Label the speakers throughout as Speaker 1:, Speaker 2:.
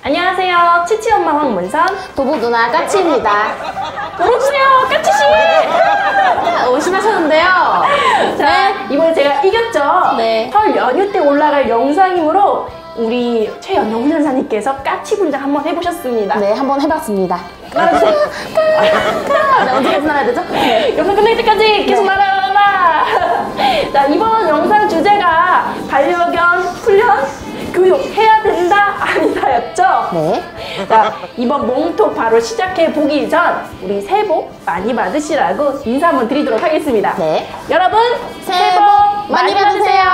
Speaker 1: 안녕하세요. 치치엄마 황문선
Speaker 2: 도보 누나 까치입니다.
Speaker 1: 오세요 까치씨.
Speaker 2: 오신하셨는데요.
Speaker 1: 자, 이번에 제가 이겼죠?
Speaker 2: 네.
Speaker 1: 설 연휴 때 올라갈 영상이므로 우리 최연영 훈련사님께서 까치 분장 한번 해보셨습니다.
Speaker 2: 네, 한번 해봤습니다.
Speaker 1: 말아주세요.
Speaker 2: 네, 언제까지 나가야 되죠?
Speaker 1: 영상 끝날 때까지 계속 날아라. 자, 이번 영상 주제가 반려견 훈련 교육해야 된다 아니다였죠?
Speaker 2: 네.
Speaker 1: 자, 이번 몽톡 바로 시작해 보기 전 우리 새해 복 많이 받으시라고 인사 한번 드리도록 하겠습니다.
Speaker 2: 네.
Speaker 1: 여러분
Speaker 2: 새해 복 많이 받으세요.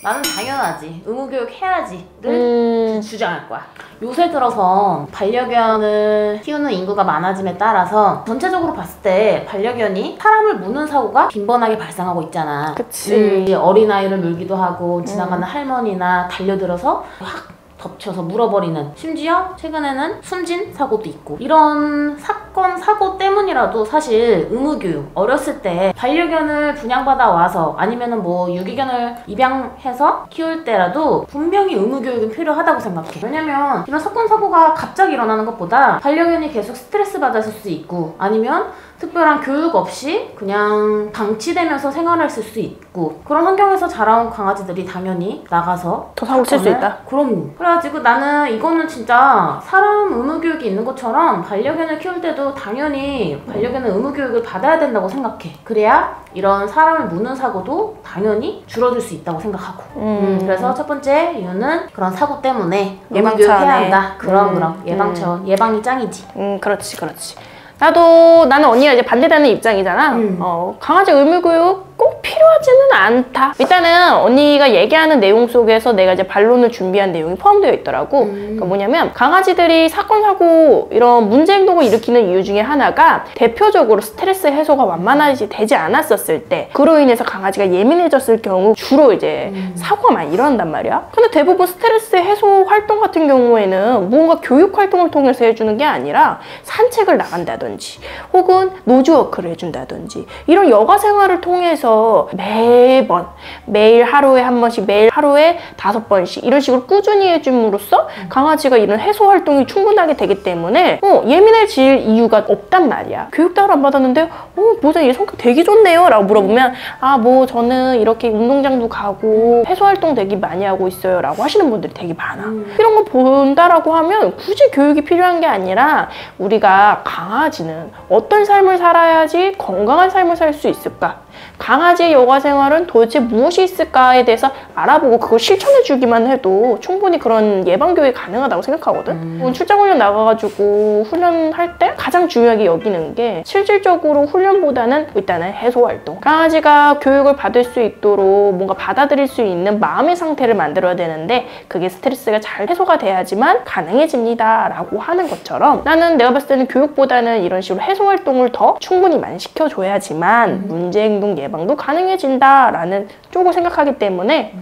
Speaker 3: 나는 당연하지. 의무교육 해야지를 주장할 거야. 요새 들어서 반려견을 키우는 인구가 많아짐에 따라서 전체적으로 봤을 때 반려견이 사람을 무는 사고가 빈번하게 발생하고 있잖아.
Speaker 1: 그치.
Speaker 3: 어린아이를 물기도 하고 지나가는 할머니나 달려들어서 확 덮쳐서 물어버리는, 심지어 최근에는 숨진 사고도 있고, 이런 사건, 사고 때문이라도 사실 의무교육, 어렸을 때 반려견을 분양받아 와서 아니면은 뭐 유기견을 입양해서 키울 때라도 분명히 의무교육은 필요하다고 생각해. 왜냐면 이런 사건, 사고가 갑자기 일어나는 것보다 반려견이 계속 스트레스 받았을 수 있고, 아니면 특별한 교육 없이 그냥 방치되면서 생활했을 수 있고, 그런 환경에서 자라온 강아지들이 당연히 나가서
Speaker 1: 더 사고 칠 수 있다.
Speaker 3: 그럼. 그래가지고 나는 이거는 진짜 사람 의무교육이 있는 것처럼 반려견을 키울 때도 당연히 반려견은 의무교육을 받아야 된다고 생각해. 그래야 이런 사람을 무는 사고도 당연히 줄어들 수 있다고 생각하고. 그래서 첫 번째 이유는 그런 사고 때문에 의무교육 해야 한다. 그럼 예방차원. 예방이 짱이지.
Speaker 1: 그렇지. 나는 언니가 이제 반대되는 입장이잖아. 강아지 의무교육 꼭 필요하지는 않다. 일단은 언니가 얘기하는 내용 속에서 내가 이제 반론을 준비한 내용이 포함되어 있더라고. 그러니까 뭐냐면 강아지들이 사건, 사고 이런 문제 행동을 일으키는 이유 중에 하나가 대표적으로 스트레스 해소가 완만하지 되지 않았었을 때, 그로 인해서 강아지가 예민해졌을 경우 주로 이제 사고가 많이 일어난단 말이야. 근데 대부분 스트레스 해소 활동 같은 경우에는 뭔가 교육 활동을 통해서 해주는 게 아니라 산책을 나간다든지 혹은 노즈워크를 해준다든지 이런 여가 생활을 통해서 매일 하루에 한 번씩, 매일 하루에 5번씩 이런 식으로 꾸준히 해줌으로써 강아지가 이런 해소 활동이 충분하게 되기 때문에 예민해질 이유가 없단 말이야. 교육 따로 안 받았는데 보자 얘 성격 되게 좋네요 라고 물어보면 뭐 저는 이렇게 운동장도 가고 해소 활동 되게 많이 하고 있어요 라고 하시는 분들이 되게 많아. 이런 거 본다라고 하면 굳이 교육이 필요한 게 아니라 우리가 강아지는 어떤 삶을 살아야지 건강한 삶을 살 수 있을까, 강아지의 여가 생활은 도대체 무엇이 있을까에 대해서 알아보고 그걸 실천해 주기만 해도 충분히 그런 예방 교육이 가능하다고 생각하거든. 출장 훈련 나가가지고 훈련할 때 가장 중요하게 여기는 게 실질적으로 훈련보다는 일단은 해소 활동. 강아지가 교육을 받을 수 있도록 뭔가 받아들일 수 있는 마음의 상태를 만들어야 되는데 그게 스트레스가 잘 해소가 돼야지만 가능해집니다 라고 하는 것처럼, 나는 내가 봤을 때는 교육보다는 이런 식으로 해소 활동을 더 충분히 많이 시켜줘야지만 문제 행동 예방도 가능해진다라는 쪽을 생각하기 때문에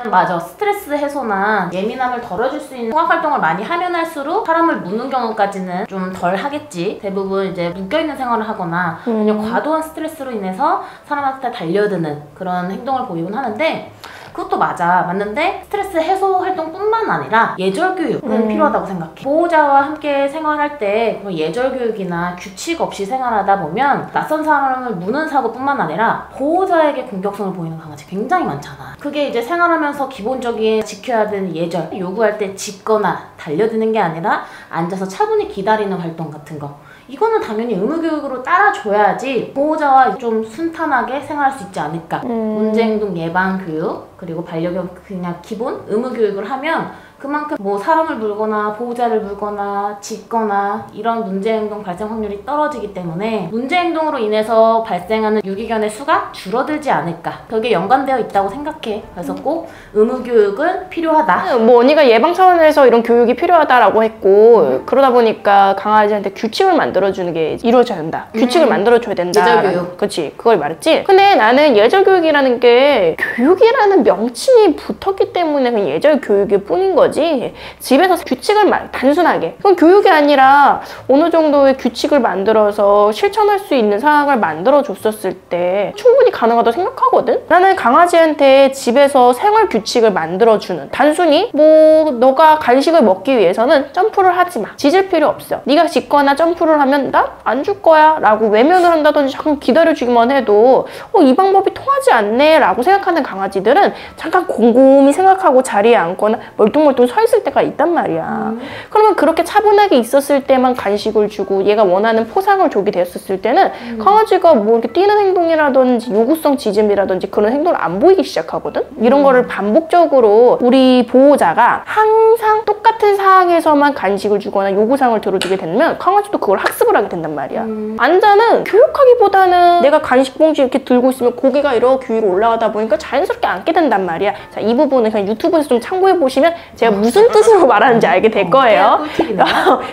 Speaker 3: 맞아. 스트레스 해소나 예민함을 덜어줄 수 있는 통합활동을 많이 하면 할수록 사람을 무는 경우까지는 좀 덜 하겠지. 대부분 이제 묶여있는 생활을 하거나 아니면 과도한 스트레스로 인해서 사람한테 달려드는 그런 행동을 보이곤 하는데, 그것도 맞는데 스트레스 해소 활동뿐만 아니라 예절 교육은 필요하다고 생각해. 보호자와 함께 생활할 때 예절 교육이나 규칙 없이 생활하다 보면 낯선 사람을 무는 사고뿐만 아니라 보호자에게 공격성을 보이는 강아지 굉장히 많잖아. 그게 이제 생활하면서 기본적인 지켜야 되는 예절, 요구할 때 짖거나 달려드는 게 아니라 앉아서 차분히 기다리는 활동 같은 거, 이거는 당연히 의무교육으로 따라줘야지 보호자와 좀 순탄하게 생활할 수 있지 않을까. 문제행동 예방 교육, 그리고 반려견 그냥 기본 의무교육을 하면 그만큼 뭐 사람을 물거나 보호자를 물거나 짖거나 이런 문제행동 발생 확률이 떨어지기 때문에 문제행동으로 인해서 발생하는 유기견의 수가 줄어들지 않을까. 그게 연관되어 있다고 생각해. 그래서 꼭 의무교육은 필요하다.
Speaker 1: 뭐 언니가 예방 차원에서 이런 교육이 필요하다라고 했고, 그러다 보니까 강아지한테 규칙을 만들어주는 게 이루어져야 된다. 규칙을 만들어줘야 된다.
Speaker 3: 예절 교육.
Speaker 1: 그치, 그걸 말했지. 근데 나는 예절 교육이라는 게 교육이라는 명칭이 붙었기 때문에 그냥 예절 교육일 뿐인 거지. 거지. 집에서 규칙을 단순하게. 그건 교육이 아니라 어느 정도의 규칙을 만들어서 실천할 수 있는 상황을 만들어줬었을 때 충분히 가능하다고 생각하거든? 나는 강아지한테 집에서 생활 규칙을 만들어주는, 단순히 뭐 너가 간식을 먹기 위해서는 점프를 하지 마. 짖을 필요 없어. 네가 짖거나 점프를 하면 나 안 줄 거야 라고 외면을 한다든지 잠깐 기다려주기만 해도 이 방법이 통하지 않네 라고 생각하는 강아지들은 잠깐 곰곰이 생각하고 자리에 앉거나 멀뚱멀뚱 서 있을 때가 있단 말이야. 그러면 그렇게 차분하게 있었을 때만 간식을 주고 얘가 원하는 포상을 주게 되었을 때는 강아지가 뭐 이렇게 뛰는 행동이라든지 요구성 짖음이라든지 그런 행동을 안 보이기 시작하거든? 이런 거를 반복적으로 우리 보호자가 항상 똑같은 상황에서만 간식을 주거나 요구사항을 들어주게 되면 강아지도 그걸 학습을 하게 된단 말이야. 앉아는 교육하기보다는 내가 간식 봉지 이렇게 들고 있으면 고개가 이렇게 위로 올라가다 보니까 자연스럽게 앉게 된단 말이야. 자, 이 부분은 그냥 유튜브에서 좀 참고해 보시면 제가 무슨 뜻으로 말하는지 알게 될 거예요.
Speaker 3: 꿀팁이네요.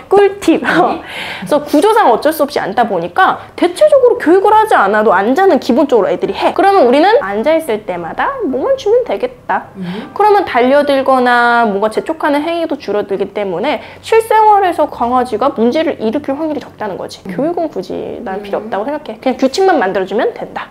Speaker 1: 꿀팁. 그래서 구조상 어쩔 수 없이 앉다 보니까 대체적으로 교육을 하지 않아도 앉아는 기본적으로 애들이 해. 그러면 우리는 앉아있을 때마다 뭐만 주면 되겠다. 그러면 달려들거나 뭔가 재촉하는 행위도 줄어들기 때문에 실생활에서 강아지가 문제를 일으킬 확률이 적다는 거지. 교육은 굳이 난 필요 없다고 생각해. 그냥 규칙만 만들어주면 된다.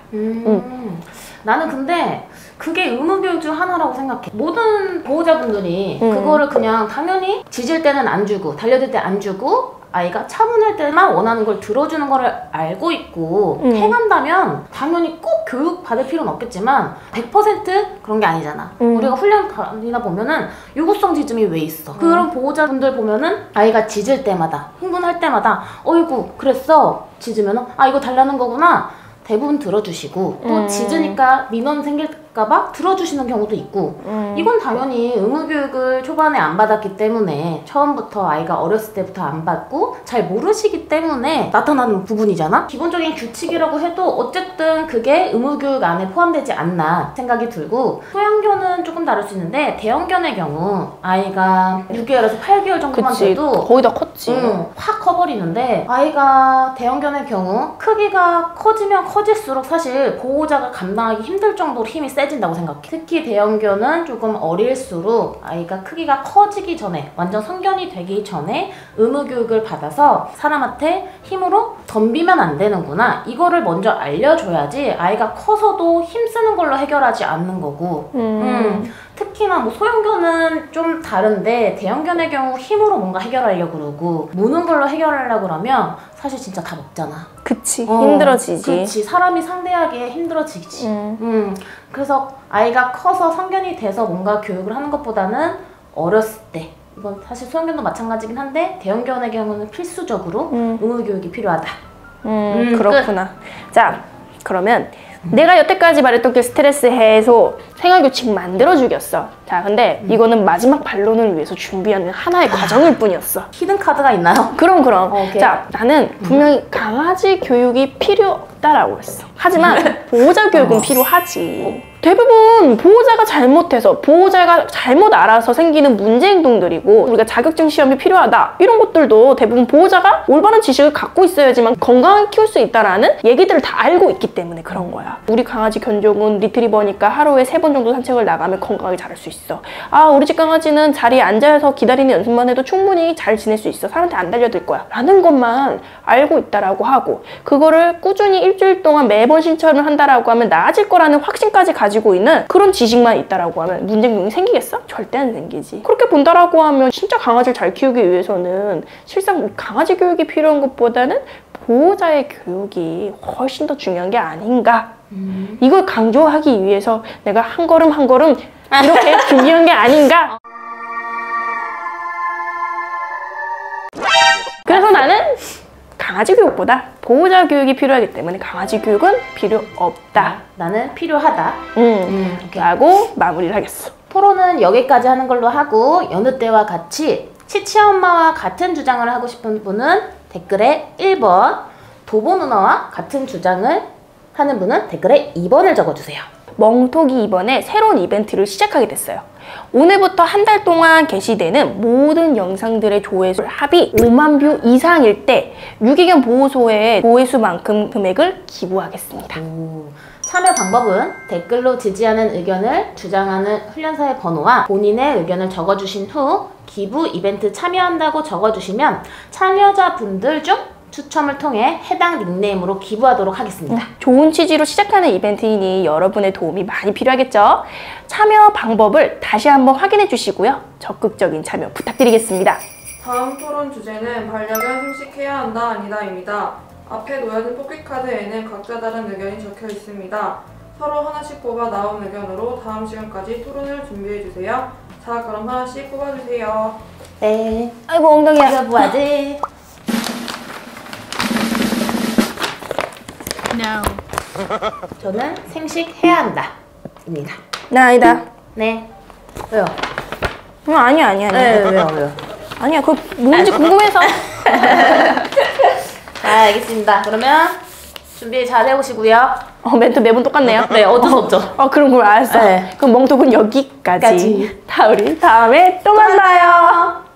Speaker 3: 나는 근데 그게 의무교육 중 하나라고 생각해. 모든 보호자분들이 그거를 그냥 당연히 짖을 때는 안 주고 달려들 때 안 주고 아이가 차분할 때만 원하는 걸 들어주는 거를 알고 있고 행한다면 당연히 꼭 교육 받을 필요는 없겠지만 100% 그런 게 아니잖아. 우리가 훈련 다니다 보면은 요구성 짖음이 왜 있어? 그런 보호자분들 보면은 아이가 짖을 때마다 흥분할 때마다 어이구 그랬어 짖으면은 아 이거 달라는 거구나. 대부분 들어주시고 또 짖으니까 민원 생길까봐 들어주시는 경우도 있고 이건 당연히 의무교육을 초반에 안 받았기 때문에 처음부터 아이가 어렸을 때부터 안 받고 잘 모르시기 때문에 나타나는 부분이잖아? 기본적인 규칙이라고 해도 어쨌든 그게 의무교육 안에 포함되지 않나 생각이 들고 소형견은 조금 다를 수 있는데 대형견의 경우 아이가 6개월에서 8개월 정도만
Speaker 1: 그치.
Speaker 3: 돼도
Speaker 1: 거의 다 컸지.
Speaker 3: 확 커버리는데 아이가 대형견의 경우 크기가 커지면 커질수록 사실 보호자가 감당하기 힘들 정도로 힘이 세진다고 생각해. 특히 대형견은 조금 어릴수록 아이가 크기가 커지기 전에 완전 성견이 되기 전에 의무교육을 받아서 사람한테 힘으로 덤비면 안 되는구나 이거를 먼저 알려줘야지 아이가 커서도 힘쓰는 걸로 해결하지 않는 거고 특히나 뭐 소형견은 좀 다른데 대형견의 경우 힘으로 뭔가 해결하려고 그러고 무는 걸로 해결하려고 그러면 사실 진짜 답 없잖아.
Speaker 1: 그치. 힘들어지지.
Speaker 3: 그치. 사람이 상대하기에 힘들어지지. 그래서 아이가 커서 성견이 돼서 뭔가 교육을 하는 것보다는 어렸을 때 이건 사실 소형견도 마찬가지긴 한데 대형견의 경우는 필수적으로 의무교육이 필요하다.
Speaker 1: 그렇구나. 자, 그러면 내가 여태까지 말했던 그 스트레스 해소, 생활규칙 만들어주겠어. 자, 근데 이거는 마지막 반론을 위해서 준비하는 하나의 과정일 뿐이었어.
Speaker 3: 히든카드가 있나요?
Speaker 1: 그럼.
Speaker 3: 오케이.
Speaker 1: 자, 나는 분명히 강아지 교육이 필요 없다라고 했어. 하지만 보호자 교육은 필요하지. 대부분 보호자가 잘못해서 보호자가 잘못 알아서 생기는 문제 행동들이고 우리가 자격증 시험이 필요하다 이런 것들도 대부분 보호자가 올바른 지식을 갖고 있어야지만 건강하게 키울 수 있다라는 얘기들을 다 알고 있기 때문에 그런 거야. 우리 강아지 견종은 리트리버니까 하루에 3번 정도 산책을 나가면 건강하게 자랄 수 있어. 아, 우리 집 강아지는 자리에 앉아서 기다리는 연습만 해도 충분히 잘 지낼 수 있어. 사람한테 안 달려들 거야 라는 것만 알고 있다라고 하고 그거를 꾸준히 일주일 동안 매번 실천을 한다라고 하면 나아질 거라는 확신까지 가지고 있는 그런 지식만 있다라고 하면 문제 행동이 생기겠어? 절대 안 생기지. 그렇게 본다라고 하면 진짜 강아지를 잘 키우기 위해서는 실상 강아지 교육이 필요한 것보다는 보호자의 교육이 훨씬 더 중요한 게 아닌가. 이걸 강조하기 위해서 내가 한 걸음 한 걸음 이렇게 준비한 게 아닌가. 그래서 나는 강아지 교육보다 보호자 교육이 필요하기 때문에 강아지 교육은 필요 없다.
Speaker 3: 나는 필요하다.
Speaker 1: 라고 마무리를 하겠어.
Speaker 3: 토론은 여기까지 하는 걸로 하고 여느 때와 같이 치치아 엄마와 같은 주장을 하고 싶은 분은 댓글에 1번, 도보 누나와 같은 주장을 하는 분은 댓글에 2번을 적어주세요.
Speaker 1: 멍톡이 이번에 새로운 이벤트를 시작하게 됐어요. 오늘부터 한 달 동안 게시되는 모든 영상들의 조회수 합이 5만 뷰 이상일 때 유기견 보호소에 조회수만큼 금액을 기부하겠습니다.
Speaker 3: 참여 방법은 댓글로 지지하는 의견을 주장하는 훈련사의 번호와 본인의 의견을 적어주신 후 기부 이벤트 참여한다고 적어주시면 참여자분들 중 추첨을 통해 해당 닉네임으로 기부하도록 하겠습니다.
Speaker 1: 좋은 취지로 시작하는 이벤트이니 여러분의 도움이 많이 필요하겠죠? 참여 방법을 다시 한번 확인해 주시고요. 적극적인 참여 부탁드리겠습니다.
Speaker 4: 다음 토론 주제는 반려견 생식해야 한다 아니다입니다. 앞에 놓여진 뽑기카드에는 각자 다른 의견이 적혀 있습니다. 서로 하나씩 뽑아 나온 의견으로 다음 시간까지 토론을 준비해주세요. 자, 그럼 하나씩 뽑아주세요.
Speaker 3: 네.
Speaker 1: 아이고 엉덩이야.
Speaker 3: 이거 뭐하지? 저는 생식해야 한다 입니다.
Speaker 1: 나 아니다.
Speaker 3: 네. 왜요?
Speaker 1: 아니야.
Speaker 3: 왜요?
Speaker 1: 아니야, 그거 뭔지 궁금해서.
Speaker 3: 알겠습니다. 그러면 준비 잘 해오시고요.
Speaker 1: 멘트 매번 똑같네요.
Speaker 3: 네, 어쩔 수 없죠.
Speaker 1: 그럼 그걸 알았어.
Speaker 3: 네.
Speaker 1: 그럼 멍톡은 여기까지.
Speaker 3: 까지.
Speaker 1: 우리 다음에 또 만나요.